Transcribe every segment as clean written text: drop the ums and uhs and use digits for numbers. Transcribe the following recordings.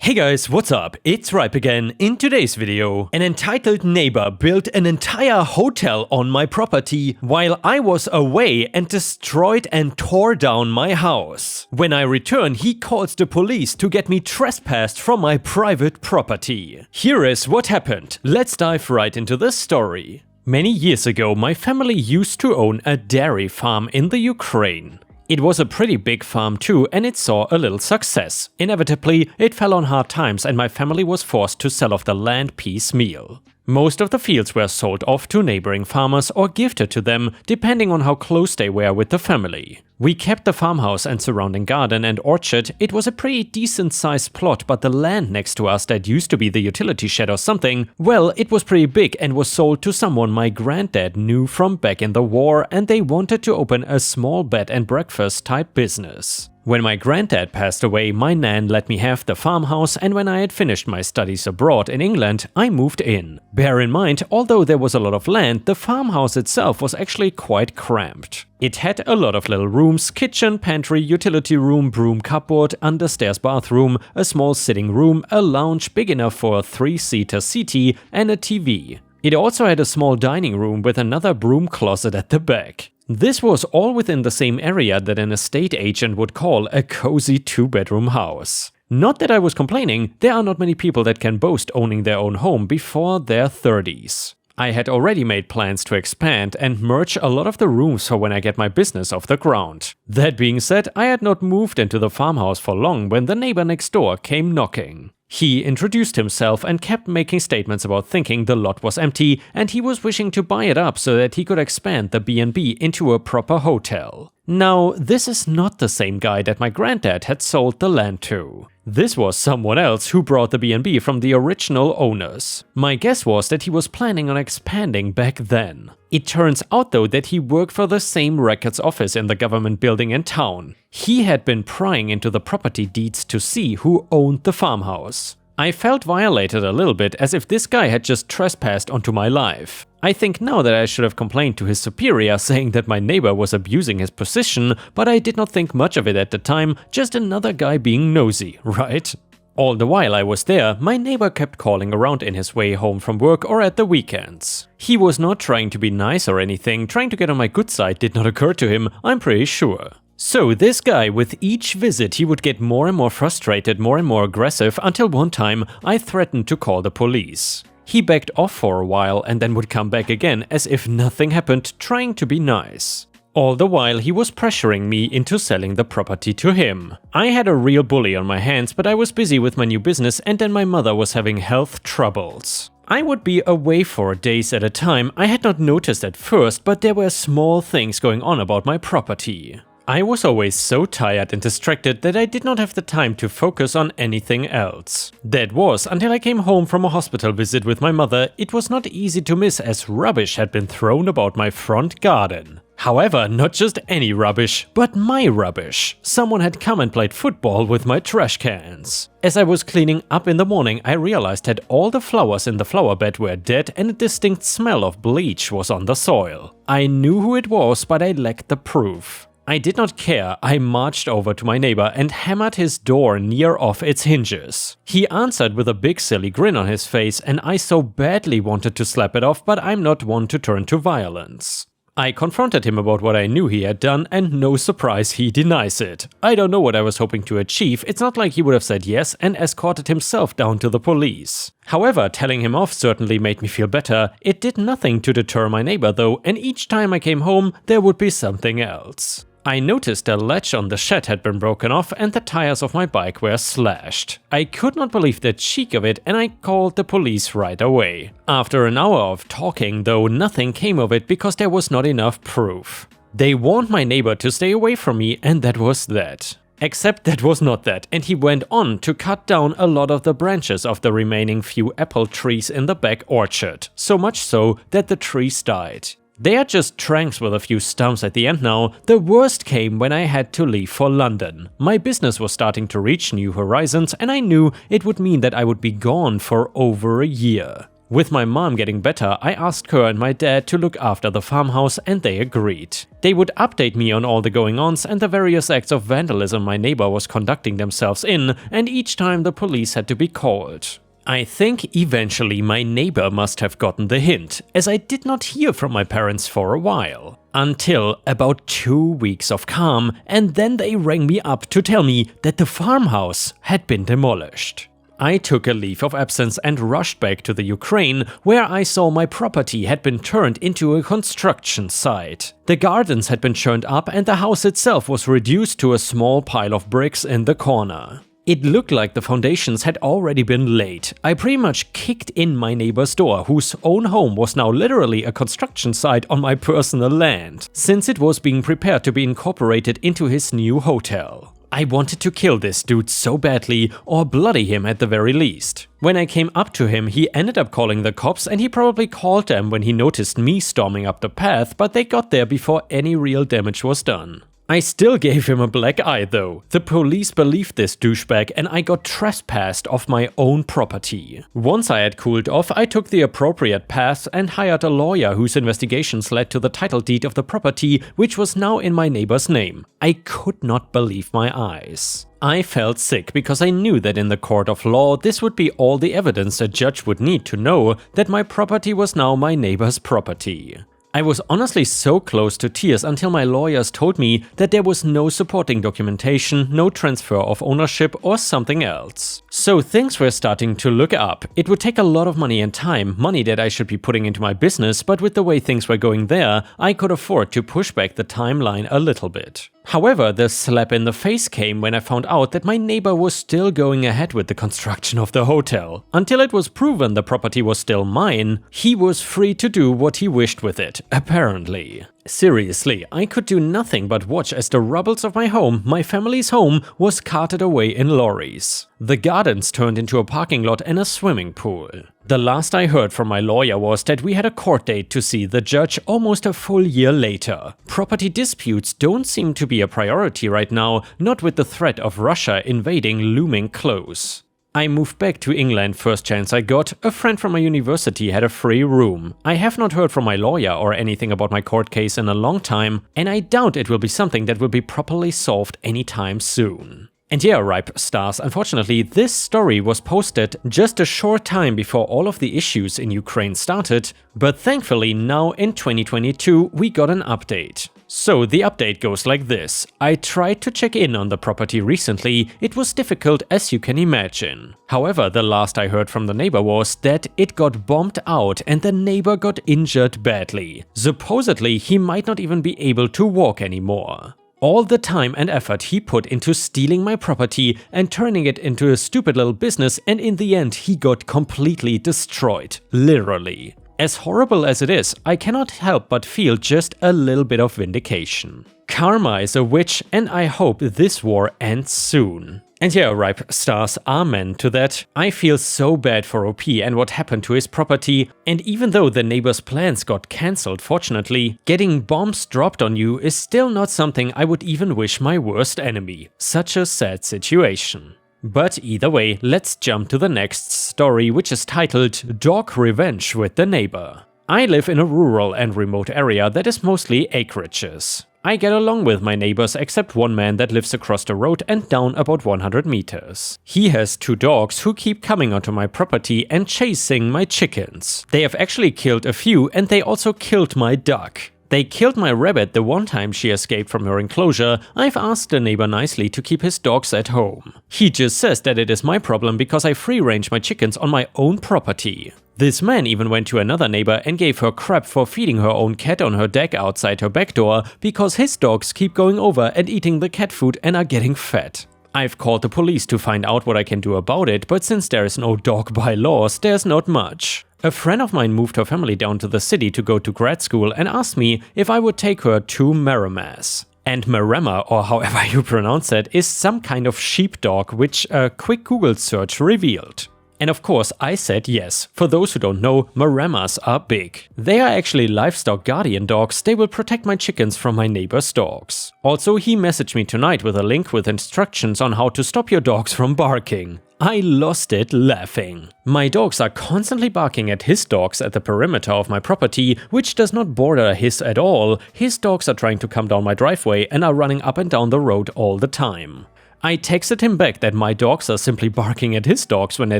Hey guys, what's up? It's Ripe again. In today's video, an entitled neighbor built an entire hotel on my property while I was away and destroyed and tore down my house. When I return, he calls the police to get me trespassed from my private property. Here is what happened. Let's dive right into this story. Many years ago, my family used to own a dairy farm in the Ukraine. It was a pretty big farm too, and it saw a little success. Inevitably, it fell on hard times and my family was forced to sell off the land piecemeal. Most of the fields were sold off to neighboring farmers or gifted to them, depending on how close they were with the family. We kept the farmhouse and surrounding garden and orchard. It was a pretty decent sized plot, but the land next to us that used to be the utility shed or something, well, it was pretty big and was sold to someone my granddad knew from back in the war, and they wanted to open a small bed and breakfast type business. When my granddad passed away, my nan let me have the farmhouse, and when I had finished my studies abroad in England, I moved in. Bear in mind, although there was a lot of land, the farmhouse itself was actually quite cramped. It had a lot of little rooms: kitchen, pantry, utility room, broom cupboard, understairs bathroom, a small sitting room, a lounge big enough for a 3-seater settee, and a TV. It also had a small dining room with another broom closet at the back. This was all within the same area that an estate agent would call a cozy 2-bedroom house. Not that I was complaining, there are not many people that can boast owning their own home before their 30s. I had already made plans to expand and merge a lot of the rooms for when I get my business off the ground. That being said, I had not moved into the farmhouse for long when the neighbor next door came knocking. He introduced himself and kept making statements about thinking the lot was empty and he was wishing to buy it up so that he could expand the B&B into a proper hotel. Now, this is not the same guy that my granddad had sold the land to. This was someone else who brought the B&B from the original owners. My guess was that he was planning on expanding back then. It turns out though that he worked for the same records office in the government building in town. He had been prying into the property deeds to see who owned the farmhouse. I felt violated a little bit, as if this guy had just trespassed onto my life. I think now that I should have complained to his superior saying that my neighbor was abusing his position, but I did not think much of it at the time, just another guy being nosy, right? All the while I was there, my neighbor kept calling around in his way home from work or at the weekends. He was not trying to be nice or anything, trying to get on my good side did not occur to him, I'm pretty sure. So this guy, with each visit he would get more and more frustrated, more and more aggressive, until one time I threatened to call the police. He backed off for a while and then would come back again as if nothing happened, trying to be nice. All the while he was pressuring me into selling the property to him. I had a real bully on my hands, but I was busy with my new business and then my mother was having health troubles. I would be away for days at a time. I had not noticed at first, but there were small things going on about my property. I was always so tired and distracted that I did not have the time to focus on anything else. That was until I came home from a hospital visit with my mother. It was not easy to miss, as rubbish had been thrown about my front garden. However, not just any rubbish, but my rubbish. Someone had come and played football with my trash cans. As I was cleaning up in the morning, I realized that all the flowers in the flower bed were dead and a distinct smell of bleach was on the soil. I knew who it was, but I lacked the proof. I did not care. I marched over to my neighbor and hammered his door near off its hinges. He answered with a big silly grin on his face, and I so badly wanted to slap it off, but I'm not one to turn to violence. I confronted him about what I knew he had done, and no surprise, he denies it. I don't know what I was hoping to achieve. It's not like he would have said yes and escorted himself down to the police. However, telling him off certainly made me feel better. It did nothing to deter my neighbor though, and each time I came home, there would be something else. I noticed the latch on the shed had been broken off and the tires of my bike were slashed. I could not believe the cheek of it and I called the police right away. After an hour of talking though, nothing came of it because there was not enough proof. They warned my neighbor to stay away from me and that was that. Except that was not that, and he went on to cut down a lot of the branches of the remaining few apple trees in the back orchard, so much so that the trees died. They are just trunks with a few stumps at the end now. The worst came when I had to leave for London. My business was starting to reach new horizons and I knew it would mean that I would be gone for over a year. With my mom getting better, I asked her and my dad to look after the farmhouse and they agreed. They would update me on all the going-ons and the various acts of vandalism my neighbor was conducting themselves in, and each time the police had to be called. I think eventually my neighbor must have gotten the hint, as I did not hear from my parents for a while. Until about 2 weeks of calm, and then they rang me up to tell me that the farmhouse had been demolished. I took a leave of absence and rushed back to the Ukraine, where I saw my property had been turned into a construction site. The gardens had been churned up and the house itself was reduced to a small pile of bricks in the corner. It looked like the foundations had already been laid. I pretty much kicked in my neighbor's door, whose own home was now literally a construction site on my personal land, since it was being prepared to be incorporated into his new hotel. I wanted to kill this dude so badly, or bloody him at the very least. When I came up to him, he ended up calling the cops, and he probably called them when he noticed me storming up the path, but they got there before any real damage was done. I still gave him a black eye though. The police believed this douchebag and I got trespassed off my own property. Once I had cooled off, I took the appropriate path and hired a lawyer whose investigations led to the title deed of the property, which was now in my neighbor's name. I could not believe my eyes. I felt sick because I knew that in the court of law this would be all the evidence a judge would need to know that my property was now my neighbor's property. I was honestly so close to tears until my lawyers told me that there was no supporting documentation, no transfer of ownership or something else. So things were starting to look up. It would take a lot of money and time, money that I should be putting into my business, but with the way things were going there, I could afford to push back the timeline a little bit. However, the slap in the face came when I found out that my neighbor was still going ahead with the construction of the hotel. Until it was proven the property was still mine, he was free to do what he wished with it, apparently. Seriously, I could do nothing but watch as the rubbles of my home, my family's home, was carted away in lorries. The gardens turned into a parking lot and a swimming pool. The last I heard from my lawyer was that we had a court date to see the judge almost a full year later. Property disputes don't seem to be a priority right now, not with the threat of Russia invading looming close. I moved back to England first chance I got. A friend from my university had a free room. I have not heard from my lawyer or anything about my court case in a long time, and I doubt it will be something that will be properly solved anytime soon. And yeah, Ripe Stars, unfortunately this story was posted just a short time before all of the issues in Ukraine started, but thankfully now in 2022 we got an update. So the update goes like this. I tried to check in on the property recently. It was difficult as you can imagine. However, the last I heard from the neighbor was that it got bombed out and the neighbor got injured badly. Supposedly he might not even be able to walk anymore. All the time and effort he put into stealing my property and turning it into a stupid little business, and in the end he got completely destroyed, literally. As horrible as it is, I cannot help but feel just a little bit of vindication. Karma is a witch and I hope this war ends soon. And yeah, Ripe Stars, amen to that. I feel so bad for OP and what happened to his property, and even though the neighbor's plans got cancelled fortunately, getting bombs dropped on you is still not something I would even wish my worst enemy. Such a sad situation. But either way, let's jump to the next story, which is titled Dog Revenge with the Neighbor. I live in a rural and remote area that is mostly acreages. I get along with my neighbors except one man that lives across the road and down about 100 meters. He has 2 dogs who keep coming onto my property and chasing my chickens. They have actually killed a few and they also killed my duck. They killed my rabbit the one time she escaped from her enclosure. I've asked the neighbor nicely to keep his dogs at home. He just says that it is my problem because I free-range my chickens on my own property. This man even went to another neighbor and gave her crap for feeding her own cat on her deck outside her back door because his dogs keep going over and eating the cat food and are getting fat. I've called the police to find out what I can do about it, but since there is no dog bylaws, there's not much. A friend of mine moved her family down to the city to go to grad school and asked me if I would take her to Maramas. And Marama, or however you pronounce it, is some kind of sheepdog, which a quick Google search revealed. And of course I said yes. For those who don't know, Maramas are big. They are actually livestock guardian dogs. They will protect my chickens from my neighbor's dogs. Also, he messaged me tonight with a link with instructions on how to stop your dogs from barking. I lost it laughing. My dogs are constantly barking at his dogs at the perimeter of my property, which does not border his at all. His dogs are trying to come down my driveway and are running up and down the road all the time. I texted him back that my dogs are simply barking at his dogs when they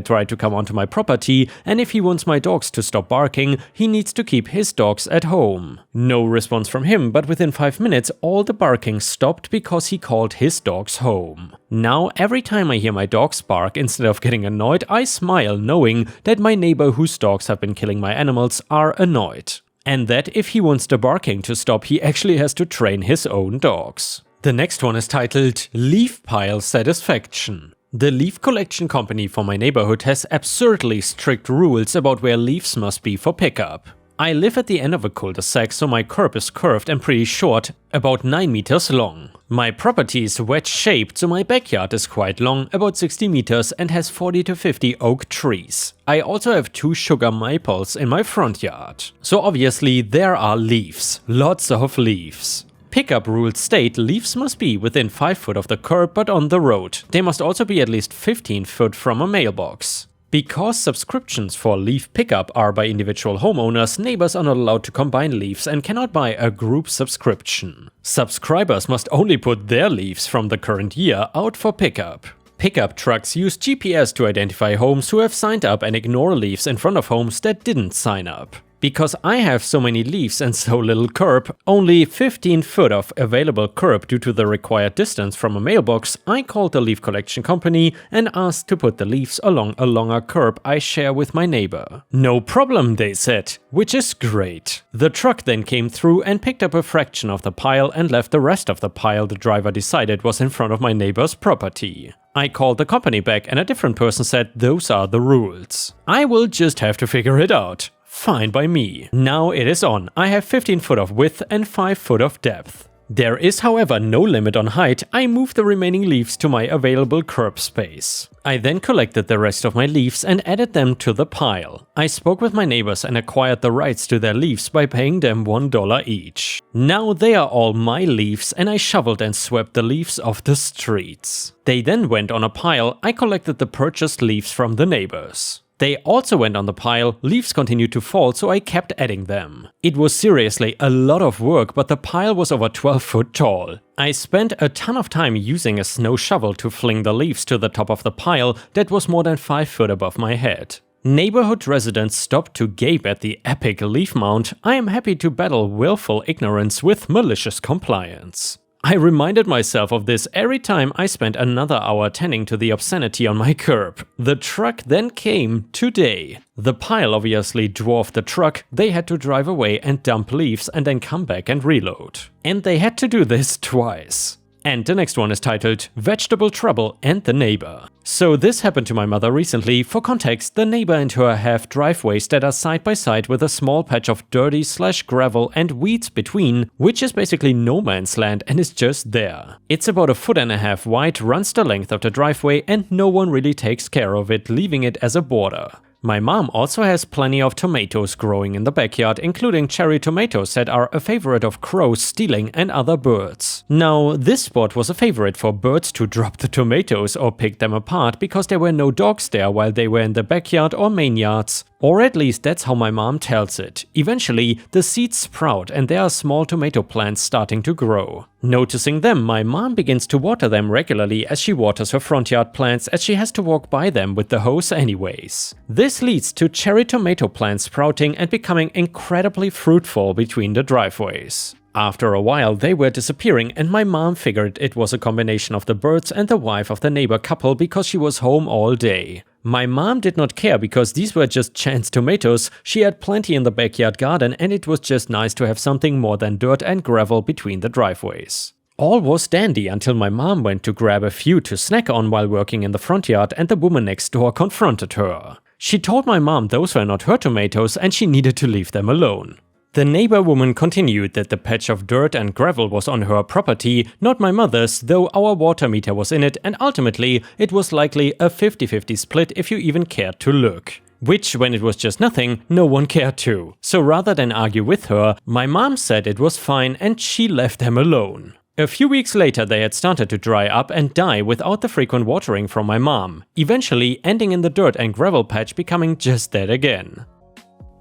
try to come onto my property, and if he wants my dogs to stop barking, he needs to keep his dogs at home. No response from him, but within 5 minutes all the barking stopped because he called his dogs home. Now every time I hear my dogs bark, instead of getting annoyed, I smile knowing that my neighbor whose dogs have been killing my animals are annoyed. And that if he wants the barking to stop, he actually has to train his own dogs. The next one is titled Leaf Pile Satisfaction. The leaf collection company for my neighborhood has absurdly strict rules about where leaves must be for pickup. I live at the end of a cul-de-sac, so my curb is curved and pretty short, about 9 meters long. My property is wedge-shaped, so my backyard is quite long, about 60 meters, and has 40 to 50 oak trees. I also have 2 sugar maples in my front yard. So obviously there are leaves, lots of leaves. Pickup rules state leaves must be within 5 foot of the curb but on the road. They must also be at least 15 foot from a mailbox. Because subscriptions for leaf pickup are by individual homeowners, neighbors are not allowed to combine leaves and cannot buy a group subscription. Subscribers must only put their leaves from the current year out for pickup. Pickup trucks use GPS to identify homes who have signed up and ignore leaves in front of homes that didn't sign up. Because I have so many leaves and so little curb, only 15 foot of available curb due to the required distance from a mailbox, I called the leaf collection company and asked to put the leaves along a longer curb I share with my neighbor. No problem, they said, which is great. The truck then came through and picked up a fraction of the pile and left the rest of the pile the driver decided was in front of my neighbor's property. I called the company back and a different person said those are the rules. I will just have to figure it out. Fine by me. Now it is on. I have 15 foot of width and 5 foot of depth. There is however no limit on height. I moved the remaining leaves to my available curb space. I then collected the rest of my leaves and added them to the pile. I spoke with my neighbors and acquired the rights to their leaves by paying them $1 each. Now they are all my leaves and I shoveled and swept the leaves off the streets. They then went on a pile. I collected the purchased leaves from the neighbors. They also went on the pile, leaves continued to fall, so I kept adding them. It was seriously a lot of work, but the pile was over 12 foot tall. I spent a ton of time using a snow shovel to fling the leaves to the top of the pile that was more than 5 foot above my head. Neighborhood residents stopped to gape at the epic leaf mount. I am happy to battle willful ignorance with malicious compliance. I reminded myself of this every time I spent another hour tending to the obscenity on my curb. The truck then came today. The pile obviously dwarfed the truck. They had to drive away and dump leaves and then come back and reload. And they had to do this twice. And the next one is titled Vegetable Trouble and the Neighbor. So this happened to my mother recently. For context, the neighbor and her have driveways that are side by side with a small patch of dirty/gravel and weeds between, which is basically no man's land and is just there. It's about 1.5 feet wide, runs the length of the driveway, and no one really takes care of it, leaving it as a border. My mom also has plenty of tomatoes growing in the backyard, including cherry tomatoes that are a favorite of crows stealing and other birds. Now, this spot was a favorite for birds to drop the tomatoes or pick them apart because there were no dogs there while they were in the backyard or main yards. Or at least that's how my mom tells it. Eventually, the seeds sprout and there are small tomato plants starting to grow. Noticing them, my mom begins to water them regularly as she waters her front yard plants, as she has to walk by them with the hose anyways. This leads to cherry tomato plants sprouting and becoming incredibly fruitful between the driveways. After a while they were disappearing and my mom figured it was a combination of the birds and the wife of the neighbor couple because she was home all day. My mom did not care because these were just chance tomatoes. She had plenty in the backyard garden and it was just nice to have something more than dirt and gravel between the driveways. All was dandy until my mom went to grab a few to snack on while working in the front yard and the woman next door confronted her. She told my mom those were not her tomatoes and she needed to leave them alone. The neighbor woman continued that the patch of dirt and gravel was on her property, not my mother's, though our water meter was in it, and ultimately it was likely a 50-50 split if you even cared to look. Which, when it was just nothing, no one cared to. So rather than argue with her, my mom said it was fine and she left them alone. A few weeks later they had started to dry up and die without the frequent watering from my mom, eventually ending in the dirt and gravel patch becoming just that again.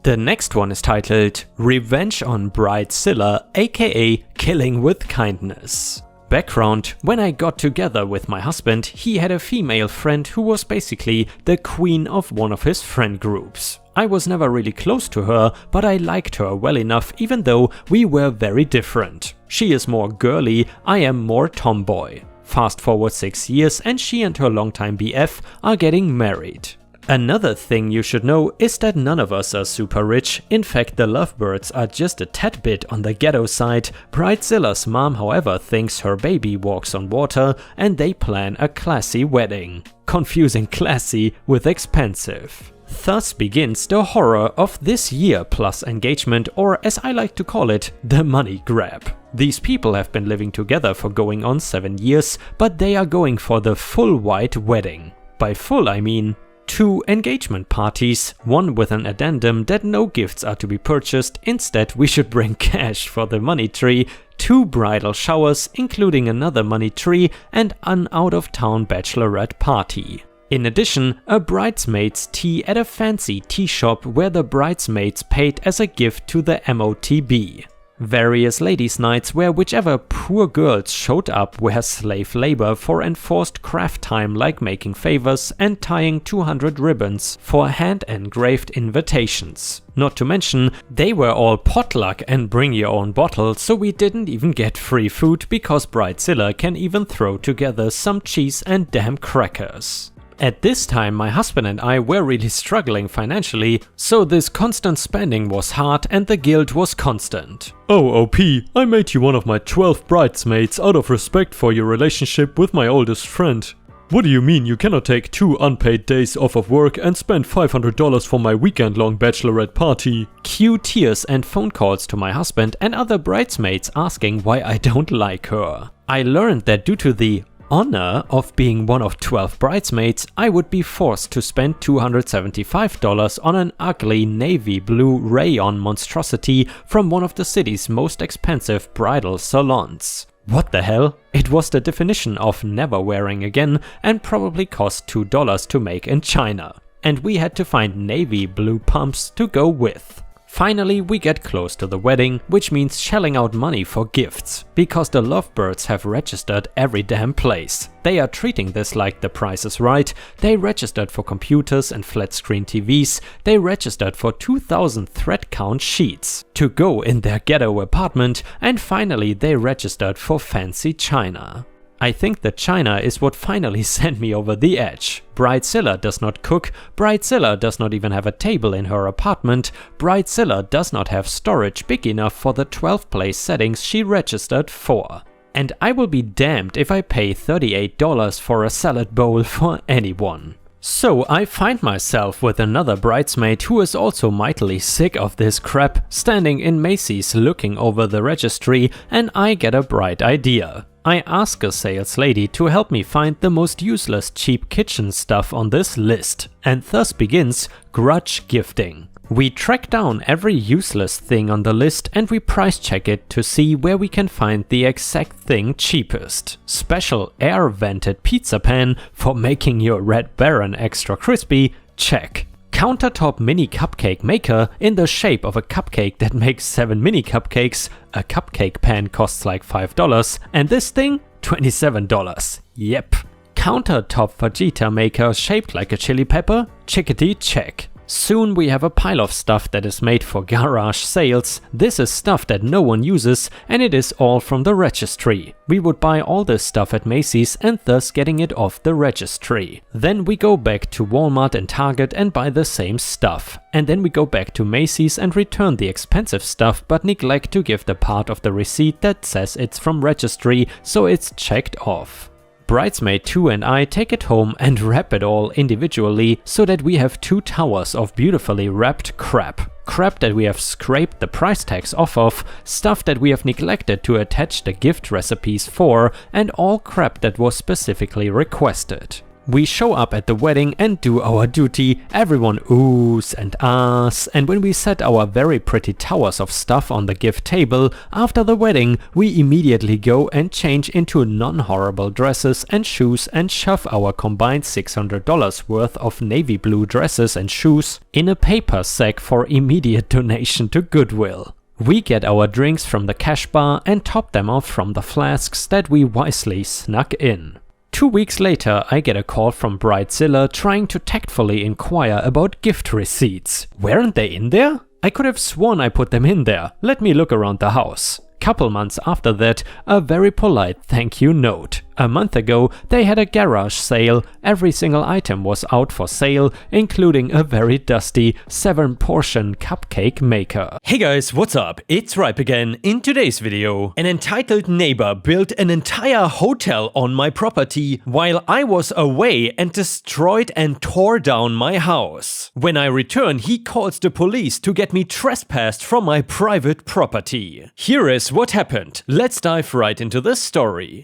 The next one is titled Revenge on Bridezilla, aka Killing with Kindness. Background: when I got together with my husband, he had a female friend who was basically the queen of one of his friend groups. I was never really close to her, but I liked her well enough even though we were very different. She is more girly, I am more tomboy. Fast forward 6 years and she and her longtime BF are getting married. Another thing you should know is that none of us are super rich. In fact, the lovebirds are just a tad bit on the ghetto side. Bridezilla's mom, however, thinks her baby walks on water and they plan a classy wedding. Confusing classy with expensive. Thus begins the horror of this year plus engagement, or as I like to call it, the money grab. These people have been living together for going on 7 years, but they are going for the full white wedding. By full I mean 2 engagement parties, one with an addendum that no gifts are to be purchased, instead we should bring cash for the money tree, 2 bridal showers including another money tree, and an out-of-town bachelorette party. In addition, a bridesmaid's tea at a fancy tea shop where the bridesmaids paid as a gift to the MOTB. Various ladies' nights where whichever poor girls showed up were slave labor for enforced craft time like making favors and tying 200 ribbons for hand-engraved invitations. Not to mention, they were all potluck and bring your own bottle, so we didn't even get free food because Bridezilla can even throw together some cheese and damn crackers. At this time my husband and I were really struggling financially, so this constant spending was hard and the guilt was constant. Oh OP, I made you one of my 12 bridesmaids out of respect for your relationship with my oldest friend. What do you mean you cannot take 2 unpaid days off of work and spend $500 for my weekend-long bachelorette party? Cue tears and phone calls to my husband and other bridesmaids asking why I don't like her. I learned that due to the honor of being one of 12 bridesmaids, I would be forced to spend $275 on an ugly navy blue rayon monstrosity from one of the city's most expensive bridal salons. What the hell? It was the definition of never wearing again and probably cost $2 to make in China. And we had to find navy blue pumps to go with. Finally, we get close to the wedding, which means shelling out money for gifts, because the lovebirds have registered every damn place. They are treating this like the Price is Right. They registered for computers and flat screen TVs. They registered for 2,000 thread count sheets to go in their ghetto apartment, and finally they registered for fancy china. I think that china is what finally sent me over the edge. Bridezilla does not cook, Bridezilla does not even have a table in her apartment, Bridezilla does not have storage big enough for the 12 place settings she registered for. And I will be damned if I pay $38 for a salad bowl for anyone. So I find myself with another bridesmaid who is also mightily sick of this crap, standing in Macy's looking over the registry, and I get a bright idea. I ask a sales lady to help me find the most useless cheap kitchen stuff on this list, and thus begins grudge gifting. We track down every useless thing on the list and we price check it to see where we can find the exact thing cheapest. Special air vented pizza pan for making your Red Baron extra crispy? Check. Countertop mini cupcake maker in the shape of a cupcake that makes 7 mini cupcakes. A cupcake pan costs like $5 and this thing $27. Yep. Countertop fajita maker shaped like a chili pepper? Chickadee check. Soon we have a pile of stuff that is made for garage sales. This is stuff that no one uses and it is all from the registry. We would buy all this stuff at Macy's and thus getting it off the registry. Then we go back to Walmart and Target and buy the same stuff. And then we go back to Macy's and return the expensive stuff but neglect to give the part of the receipt that says it's from registry, so it's checked off. Bridesmaid 2 and I take it home and wrap it all individually so that we have 2 towers of beautifully wrapped crap. crap that we have scraped the price tags off of, stuff that we have neglected to attach the gift recipes for, and all crap that was specifically requested. We show up at the wedding and do our duty, everyone oohs and ahs, and when we set our very pretty towers of stuff on the gift table, after the wedding we immediately go and change into non-horrible dresses and shoes and shove our combined $600 worth of navy blue dresses and shoes in a paper sack for immediate donation to Goodwill. We get our drinks from the cash bar and top them off from the flasks that we wisely snuck in. 2 weeks later, I get a call from Bridezilla trying to tactfully inquire about gift receipts. Weren't they in there? I could have sworn I put them in there. Let me look around the house. Couple months after that, a very polite thank you note. A month ago, they had a garage sale. Every single item was out for sale, including a very dusty 7-portion cupcake maker. Hey guys, what's up? It's Ripe again. In today's video, an entitled neighbor built an entire hotel on my property while I was away and destroyed and tore down my house. When I return, he calls the police to get me trespassed from my private property. Here is what happened. Let's dive right into this story.